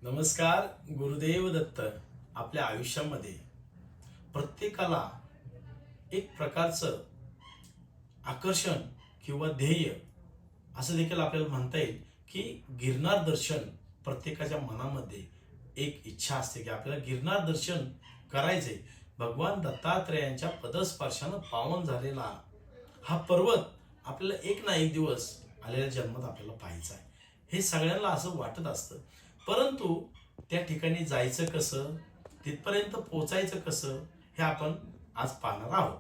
नमस्कार. गुरुदेव दत्त. आपल्या आयुष्यामध्ये प्रत्येकाला एक प्रकारचं आकर्षण किंवा ध्येय असं देखील आपल्याला म्हणता येईल की गिरनार दर्शन प्रत्येकाच्या मनामध्ये एक इच्छा असते की आपल्याला गिरनार दर्शन करायचे. भगवान दत्तात्रेयांच्या पदस्पर्शानं पावन झालेला हा पर्वत आपल्याला एक ना एक दिवस आलेल्या जन्मात आपल्याला पाहायचा आहे. हे सगळ्यांना असं वाटत असतं. परंतु त्या ठिकाणी जायचं कसं, तिथपर्यंत पोचायचं कसं, हे आपण आज पाहणार आहोत.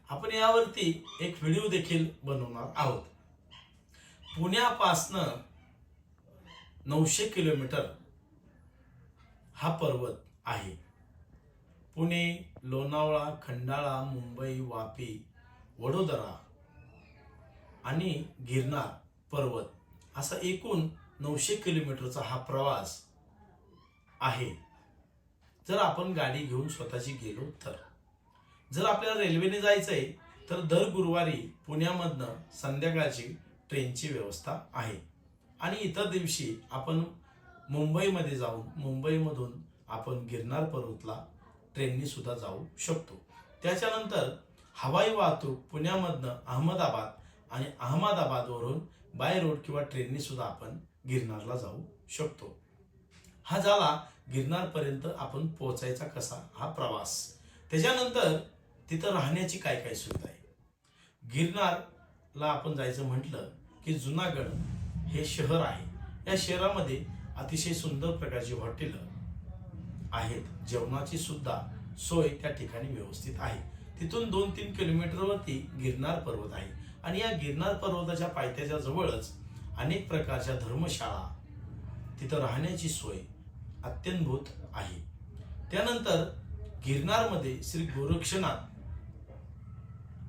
आपण यावरती एक व्हिडिओ देखील बनवणार आहोत. पुण्यापासनं 900 किलोमीटर हा पर्वत आहे. पुणे, लोणावळा, खंडाळा, मुंबई, वापी, वडोदरा आणि गिरनार पर्वत असा एकूण 900 किलोमीटरचा हा प्रवास आहे. जर आपण गाडी घेऊन स्वतःची गेलो तर. जर आपल्याला रेल्वेने जायचंय तर दर गुरुवारी पुण्यामधनं संध्याकाळची ट्रेनची व्यवस्था आहे आणि इतर दिवशी आपण मुंबईमध्ये जाऊन मुंबईमधून आपण गिरनार पर्वतला ट्रेननी सुद्धा जाऊ शकतो. त्याच्यानंतर हवाई वाहतूक पुण्यामधनं अहमदाबाद आणि अहमदाबादवरून बाय रोड किंवा ट्रेननी सुद्धा आपण गिरनारला जाऊ शकतो. हा झाला गिरनारपर्यंत आपण पोहोचायचा कसा हा प्रवास. त्याच्यानंतर तिथं राहण्याची काय काय सुविधा आहे. गिरनारला आपण जायचं म्हटलं की जुनागड हे शहर आहे. या शहरामध्ये अतिशय सुंदर प्रकारची हॉटेलं आहेत. जेवणाची सुद्धा सोय त्या ठिकाणी व्यवस्थित आहे. तिथून 2-3 किलोमीटरवरती गिरनार पर्वत आहे आणि या गिरनार पर्वताच्या पायथ्याच्या जवळच अनेक प्रकारच्या धर्मशाळा, तिथं राहण्याची सोय अत्यंभूत आहे. त्यानंतर गिरनारमध्ये श्री गोरक्षनाथ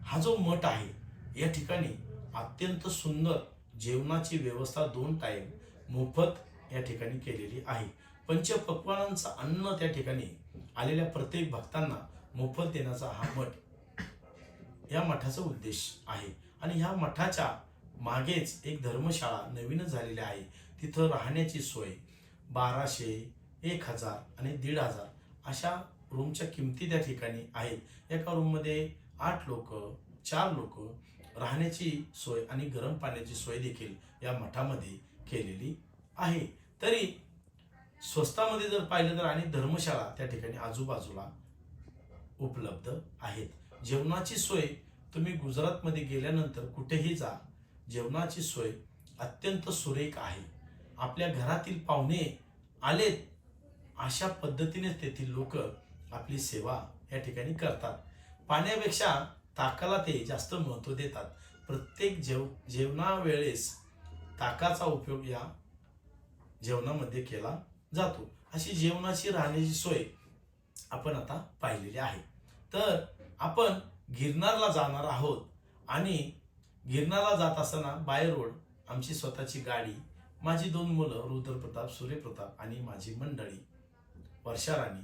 हा जो मठ आहे या ठिकाणी अत्यंत सुंदर जेवणाची व्यवस्था 2 टाइम मोफत या ठिकाणी केलेली आहे. पंचपक्वानांचं अन्न त्या ठिकाणी आलेल्या प्रत्येक भक्तांना मोफत देण्याचा हा मठ या मठाचा उद्देश आहे. आणि ह्या मठाच्या मागेच एक धर्मशाळा नवीनच झालेली आहे. तिथं राहण्याची सोय 1200, 1000 आणि 1500 अशा रूमच्या किमती त्या ठिकाणी आहेत. एका रूममध्ये 8 लोक, 4 लोक राहण्याची सोय आणि गरम पाण्याची सोय देखील या मठामध्ये केलेली आहे. तरी स्वस्तामध्ये जर पाहिलं तर आणि धर्मशाळा त्या ठिकाणी आजूबाजूला उपलब्ध आहेत. जेवणाची सोय तुम्ही गुजरातमध्ये गेल्यानंतर कुठेही जा, जेवणाची सोय अत्यंत सुरेख आहे. आपल्या घरातील पाहुणे आलेत अशा पद्धतीने तेथील लोक आपली सेवा या ठिकाणी करतात. पाण्यापेक्षा ताकाला ते जास्त महत्त्व देतात. प्रत्येक जेवणावेळेस ताकाचा उपयोग या जेवणामध्ये केला जातो. अशी जेवणाची राहण्याची सोय आपण आता पाहिलेली आहे. तर आपण गिरनारला जाणार आहोत आणि गिरनारला जात असताना बाय रोड आमची स्वतःची गाडी, माझी 2 मुलं रुद्रप्रताप, सूर्यप्रताप आणि माझी मंडळी वर्षा राणी,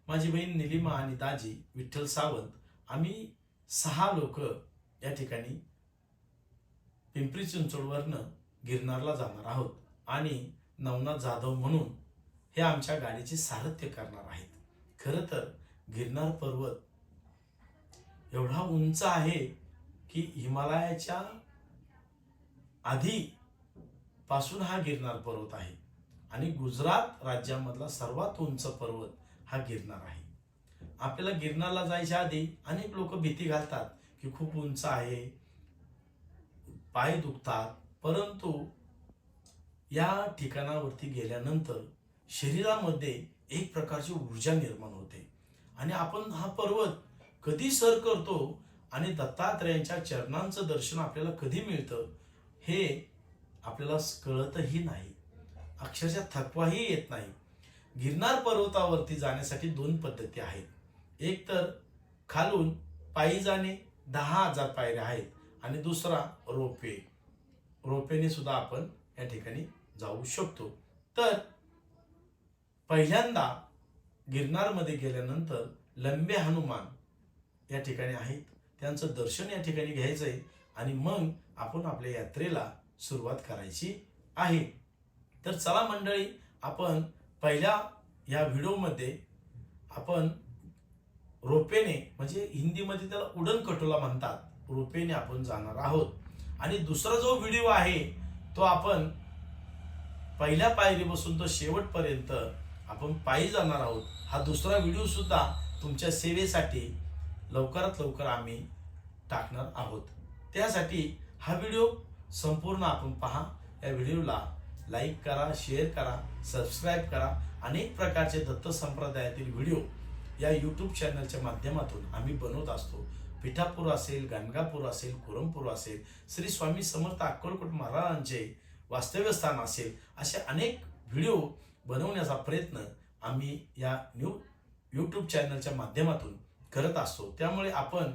माझी बहीण निलिमा आणि दाजी विठ्ठल सावंत, आम्ही 6 लोक या ठिकाणी पिंपरी चिंचवडवरनं गिरनारला जाणार आहोत आणि नवनाथ जाधव म्हणून हे आमच्या गाडीचे सारथ्य करणार आहेत. खरं तर गिरनार पर्वत एवढा उंच आहे की हिमालयाच्या आधी पासून हा गिरनार पर्वत आहे आणि गुजरात राज्यामधला सर्वात उंच पर्वत हा गिरनार आहे. आपल्याला गिरनारला जायच्या आधी अनेक लोक भीती घालतात की खूप उंच आहे, पाय दुखतात. परंतु या ठिकाणावरती गेल्यानंतर शरीरामध्ये एक प्रकारची ऊर्जा निर्माण होते आणि आपण हा पर्वत कधी सर करतो आणि दत्तात्रेयांच्या चरणांचं दर्शन आपल्याला कधी मिळतं हे आपल्याला कळतही नाही. अक्षरशः थकवाही येत नाही. गिरनार पर्वतावरती जाण्यासाठी 2 पद्धती आहेत. एक तर खालून पायी जाणे, 10,000 पायऱ्या आहेत आणि दुसरा रोपेने सुद्धा आपण या ठिकाणी जाऊ शकतो. तर पहिल्यांदा गिरनारमध्ये गेल्यानंतर लंबे हनुमान या ठिकाणी आहेत, त्यांचं दर्शन या ठिकाणी घ्यायचंय आणि मग आपण आपल्या यात्रेला सुरुवात करायची आहे. तर चला मंडळी, आपण पहिल्या या व्हिडिओमध्ये आपण रोपेने म्हणजे हिंदीमध्ये त्याला उडन खटोला म्हणतात, रोपेने आपण जाणार आहोत. आणि दुसरा जो व्हिडिओ आहे तो आपण पहिल्या पायरीपासून तो शेवटपर्यंत आपण पायी जाणार आहोत. हा दुसरा व्हिडिओ सुद्धा तुमच्या सेवेसाठी लवकरात लवकर आम्ही टाकणार आहोत. त्यासाठी हा व्हिडिओ संपूर्ण आपण पहा. या व्हिडिओला लाईक करा, शेअर करा, सबस्क्राईब करा. अनेक प्रकारचे दत्त संप्रदायातील व्हिडिओ या यूट्यूब चॅनलच्या माध्यमातून आम्ही बनवत असतो. पिठापूर असेल, गाणगापूर असेल, कुरमपूर असेल, श्री स्वामी समर्थ अक्कलकोट महाराजांचे वास्तव्यस्थान असेल, असे अनेक व्हिडिओ बनवण्याचा प्रयत्न आम्ही या यूट्यूब चॅनलच्या माध्यमातून करत असतो. त्यामुळे आपण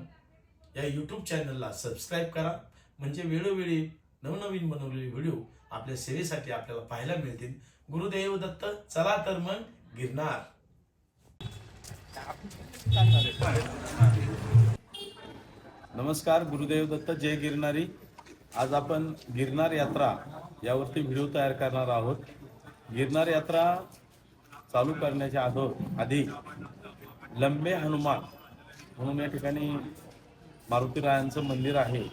या यूट्यूब चॅनलला सबस्क्राईब करा, म्हणजे वेळोवेळी नवनवीन बनवलेले व्हिडिओ आपल्या सेवेसाठी आपल्याला पाहायला मिळतील. गुरुदेव दत्त. चला तर मग गिरनार. नमस्कार, गुरुदेव दत्त. जय गिरनारी. आज आपण गिरनार यात्रा यावरती व्हिडिओ तयार करणार आहोत. गिरनार यात्रा चालू करण्याच्या आधी लंबे हनुमान म्हणून या ठिकाणी मारुतीरायांचं मंदिर आहे.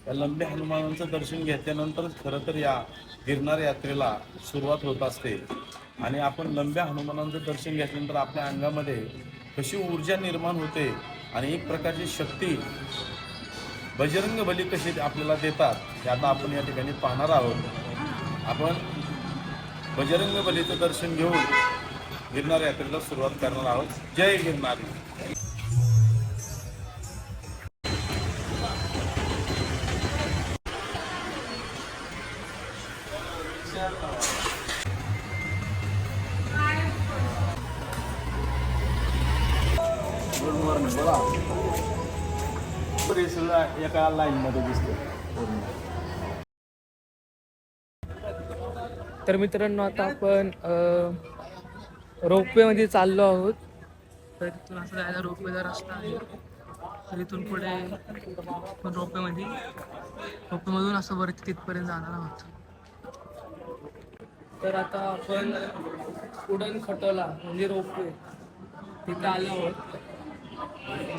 या लंबे हनुमानांचं दर्शन घेतल्यानंतर खरं तर या गिरनार यात्रेला सुरुवात होत असते. आणि आपण लंब्या हनुमानांचं दर्शन घेतल्यानंतर आपल्या अंगामध्ये कशी ऊर्जा निर्माण होते आणि एक प्रकारची शक्ती बजरंग बली कशी आपल्याला देतात हे आता आपण या ठिकाणी पाहणार आहोत. आपण बजरंग बलीचं दर्शन घेऊन गिरनार यात्रेला सुरुवात करणार आहोत. जय गिरनारी. एका लाईन मध्ये दिसतो. तर मित्रांनो, आता आपण रोपवे मध्ये चाललो आहोत. तर इथून असं जायला रोपवेचा रस्ता आहे. तर इथून पुढे आपण रोपवेमधून असं वरती तिथपर्यंत जाणार आहोत. तर आता आपण उडन खटोला म्हणजे रोपवे तिथं आलो आहोत.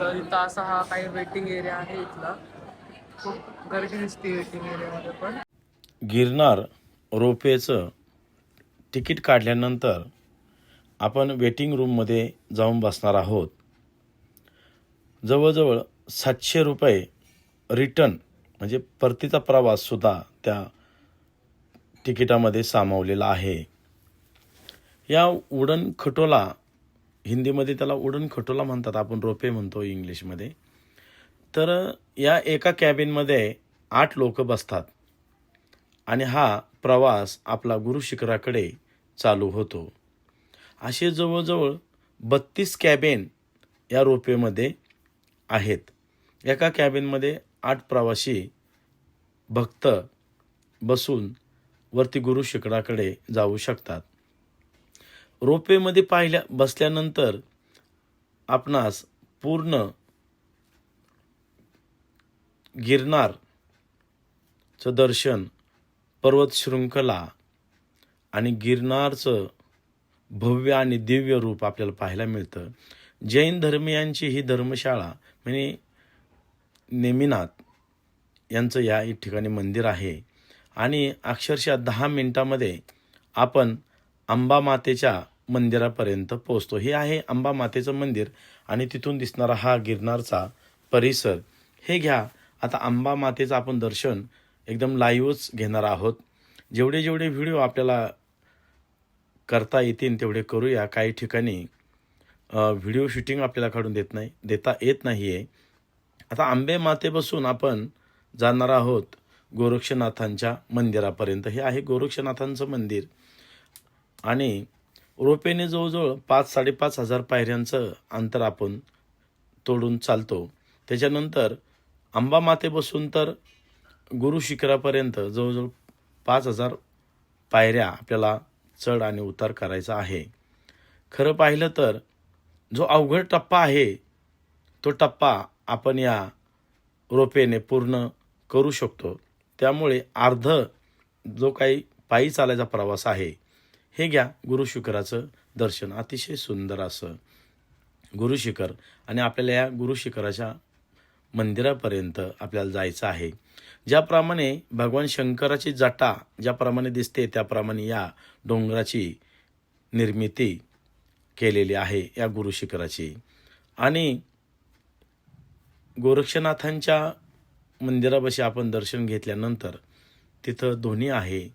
तर इथं असा हा काही वेटिंग एरिया आहे. इथला खूप गर्दी दिसते वेटिंग एरियामध्ये. पण गिरनार रोपवेचं तिकीट काढल्यानंतर आपण वेटिंग रूममध्ये जाऊन बसणार आहोत. जवळजवळ 700 रुपये रिटर्न म्हणजे परतीचा प्रवाससुद्धा त्या तिकिटामध्ये सामावलेला आहे. या उडन खटोला, हिंदीमध्ये त्याला उडन खटोला म्हणतात, आपण रोपे म्हणतो इंग्लिशमध्ये. तर या एका कॅबिनमध्ये 8 लोक बसतात आणि हा प्रवास आपला गुरु शिखराकडे चालू होतो. असे जवळजवळ 32 कॅबिन या रोपवेमध्ये आहेत. एका कॅबिनमध्ये 8 प्रवासी भक्त बसून वरती गुरु शिखराकडे जाऊ शकतात. रोपवेमध्ये बसल्यानंतर आपणास पूर्ण गिरनारचं दर्शन, पर्वत शृंखला आणि गिरनारचं भव्य आणि दिव्य रूप आपल्याला पाहायला मिळतं. जैन धर्मीयांची ही धर्मशाळा म्हणजे नेमिनाथ यांचं या ठिकाणी मंदिर आहे. आणि अक्षरशः 10 मिनिटामध्ये आपण अंबामातेच्या मंदिरापर्यंत पोहोचतो. हे आहे अंबामातेचं मंदिर आणि तिथून दिसणारा हा गिरनारचा परिसर. हे घ्या. आता अंबामातेचं आपण दर्शन एकदम लाईव्हच घेणार आहोत. जेवढे व्हिडिओ आपल्याला करता येतील तेवढे करूया. काही ठिकाणी व्हिडिओ शूटिंग आपल्याला काढून देता येत नाही आहे. आता अंबेमातेपासून आपण जाणार आहोत गोरक्षनाथांच्या मंदिरापर्यंत. हे आहे गोरक्षनाथांचं मंदिर. आणि रोपेने जवळजवळ 5-5.5 हजार पायऱ्यांचं अंतर आपण तोडून चालतो. त्याच्यानंतर अंबामातेपासून तर गुरु शिखरापर्यंत जवळजवळ 5,000 पायऱ्या आपल्याला चढ आणि उतार करायचा आहे. खरं पाहिलं तर जो अवघड टप्पा आहे तो टप्पा आपण या रोपेने पूर्ण करू शकतो. त्यामुळे जो काही पायी चालायचा प्रवास आहे हे घ्या गुरु शिखराचं दर्शन अतिशय सुंदर असं गुरुशिखर आणि आपल्याला या गुरुशिखराच्या मंदिरापर्यंत आपल्याला जायचं आहे. ज्याप्रमाणे भगवान शंकराची जटा ज्याप्रमाणे दिसते त्याप्रमाणे या डोंगराची निर्मिती केलेली आहे या गुरुशिखराची. आणि गोरक्षनाथांच्या मंदिरापाशी आपण दर्शन घेतल्यानंतर तिथं धोनी आहे.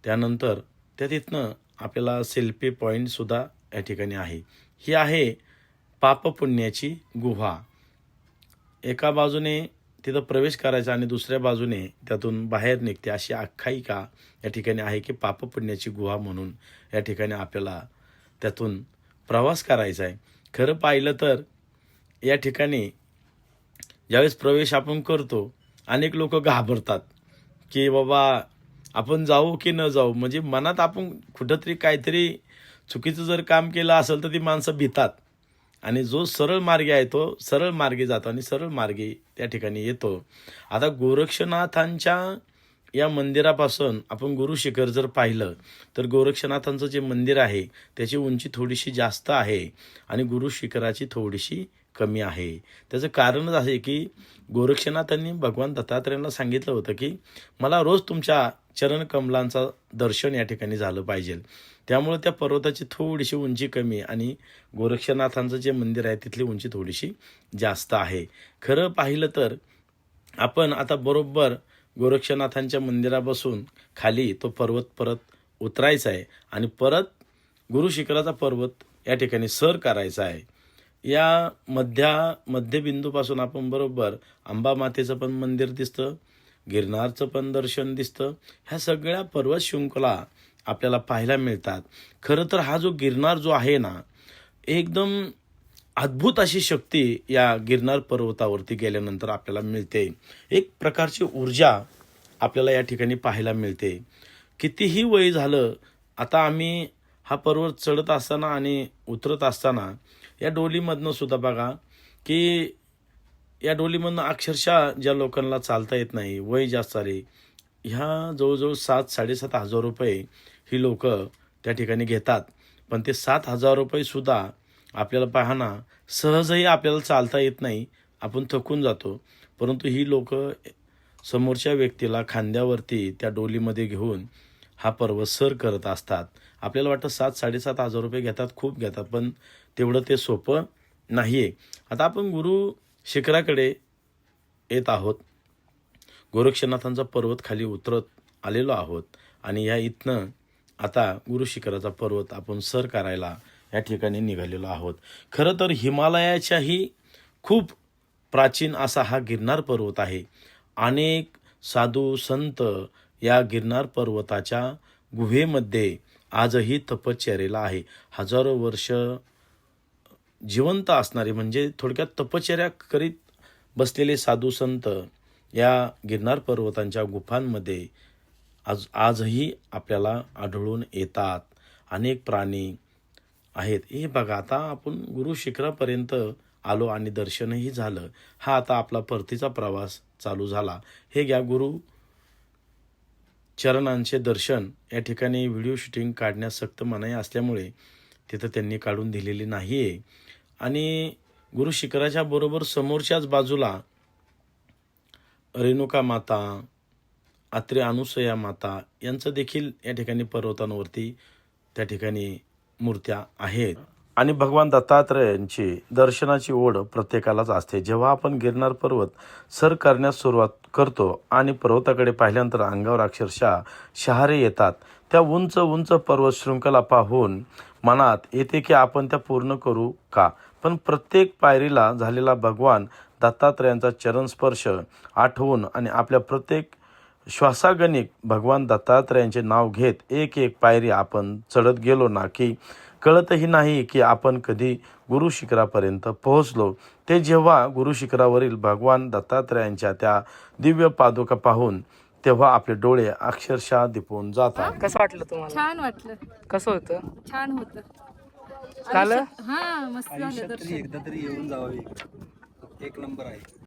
त्यानंतर तिथनं आपल्याला सेल्फी पॉईंटसुद्धा या ठिकाणी आहे. ही आहे पापपुण्याची गुहा. एका बाजूने तिथं प्रवेश करायचा आणि दुसऱ्या बाजूने त्यातून बाहेर निघते अशी आख्यायिका या ठिकाणी आहे की पापपुण्याची गुहा म्हणून या ठिकाणी आपल्याला त्यातून प्रवास करायचा आहे. खरं पाहिलं तर या ठिकाणी ज्यावेळेस प्रवेश आपण करतो अनेक लोक घाबरतात की बाबा आपण जाऊ की न जाऊ. म्हणजे मनात आपण कुठंतरी काहीतरी चुकीचं जर काम केलं असेल तर ती माणसं भितात आणि जो सरळ मार्गी आहे तो सरळ मार्गी जातो आणि सरळ मार्गी त्या ठिकाणी येतो. आता गोरक्षनाथांच्या या मंदिरापासून आपण गुरुशिखर जर पाहिलं तर गोरक्षनाथांचं जे मंदिर आहे त्याची उंची थोडीशी जास्त आहे आणि गुरुशिखराची थोडीशी कमी आहे. त्याचं कारणच आहे की गोरक्षनाथांनी भगवान दत्तात्रेयांना सांगितलं होतं की मला रोज तुमच्या चरणकमलांचं दर्शन या ठिकाणी झालं पाहिजे. त्यामुळे त्या पर्वताची थोडीशी उंची कमी आणि गोरक्षनाथांचं जे मंदिर आहे तिथली उंची थोडीशी जास्त आहे. खरं पाहिलं तर आपण आता बरोबर गोरक्षनाथांच्या मंदिरापासून खाली तो पर्वत परत उतरायचा आहे आणि परत गुरुशिखराचा पर्वत या ठिकाणी सर करायचा आहे. या मध्यबिंदूपासून आपण बरोबर अंबामातेचं पण मंदिर दिसतं, गिरनारचं पण दर्शन दिसतं. ह्या सगळ्या पर्वत शृंखला आपल्याला पाहायला मिळतात. खरं तर हा जो गिरनार जो आहे ना एकदम अद्भुत अशी शक्ती या गिरनार पर्वतावरती गेल्यानंतर आपल्याला मिळते. एक प्रकारची ऊर्जा आपल्याला या ठिकाणी पाहायला मिळते. कितीही वय झालं आता आम्ही हा पर्वत चढत असताना आणि उतरत असताना या डोलीमधनं सुद्धा बघा की या डोलीमधनं अक्षरशः ज्या लोकांना चालता येत नाही, वय जास्त झाले, ह्या जवळजवळ 7-7.5 हजार रुपये ही लोक त्या ठिकाणी घेतात. पण ते 7,000 रुपये सुद्धा आपल्याला पाहना सहजही आपल्याला चालता येत नाही, आपण थकून जातो. परंतु ही लोक समोरच्या व्यक्तीला खांद्यावरती त्या डोलीमध्ये घेऊन हा पर्वत सर करत असतात. आपल्याला वाटतं 7-7.5 हजार रुपये घेतात, खूप घेतात, पण तेवढं ते सोपं नाही आहे. आता आपण गुरु शिखराकडे येत आहोत. गोरक्षनाथांचा पर्वत खाली उतरत आलेलो आहोत आणि या इथनं आता गुरुशिखराचा पर्वत आपण सर करायला या ठिकाणी निघालेलो आहोत. खरं तर हिमालयाच्याही खूप प्राचीन असा हा गिरनार पर्वत आहे. अनेक साधू संत या गिरनार पर्वताच्या गुहेमध्ये आजही तपश्चर्येला आहे. हजारो वर्ष जिवंत असणारे म्हणजे थोडक्यात तपश्चर्या करीत बसलेले साधू संत या गिरनार पर्वतांच्या गुफांमध्ये आजही आपल्याला आढळून येतात. अनेक प्राणी आहेत. हे बघा आता आपण गुरुशिखरापर्यंत आलो आणि दर्शनही झालं. हा आता आपला परतीचा प्रवास चालू झाला. हे घ्या गुरु चरणांचे दर्शन. या ठिकाणी व्हिडिओ शूटिंग काढण्यास सक्त मनाई असल्यामुळे तिथं त्यांनी काढून दिलेली नाही आहे. आणि गुरुशिखराच्या बरोबर समोरच्याच बाजूला रेणुका माता, अत्रे अनुसया माता यांचं देखील या ठिकाणी पर्वतांवरती त्या ठिकाणी मूर्त्या आहेत. आणि भगवान दत्तात्रेयांची दर्शनाची ओढ प्रत्येकालाच असते. जेव्हा आपण गिरनार पर्वत सर करण्यास सुरुवात करतो आणि पर्वताकडे पाहिल्यानंतर अंगावर अक्षरशः शहारे येतात. त्या उंच उंच पर्वत शृंखला पाहून मनात येते की आपण त्या पूर्ण करू का. पण प्रत्येक पायरीला झालेला भगवान दत्तात्रेयांचा चरणस्पर्श आठवून आणि आपल्या प्रत्येक श्वासागणिक भगवान दत्तात्रेयांचे नाव घेत एक एक पायरी आपण चढत गेलो ना की कळतही नाही की आपण कधी गुरुशिखरापर्यंत पोहोचलो. ते जेव्हा गुरुशिखरावरील भगवान दत्तात्रेयांच्या त्या दिव्य पादुका पाहून तेव्हा आपले डोळे अक्षरशः दिपून जातात. कसं वाटलं तुम्हाला? छान वाटलं. कसं होतं? छान होतं. झालं? हा मस्त झालं दर्शन. एकदा तरी येऊन जावे. एक नंबर आहे.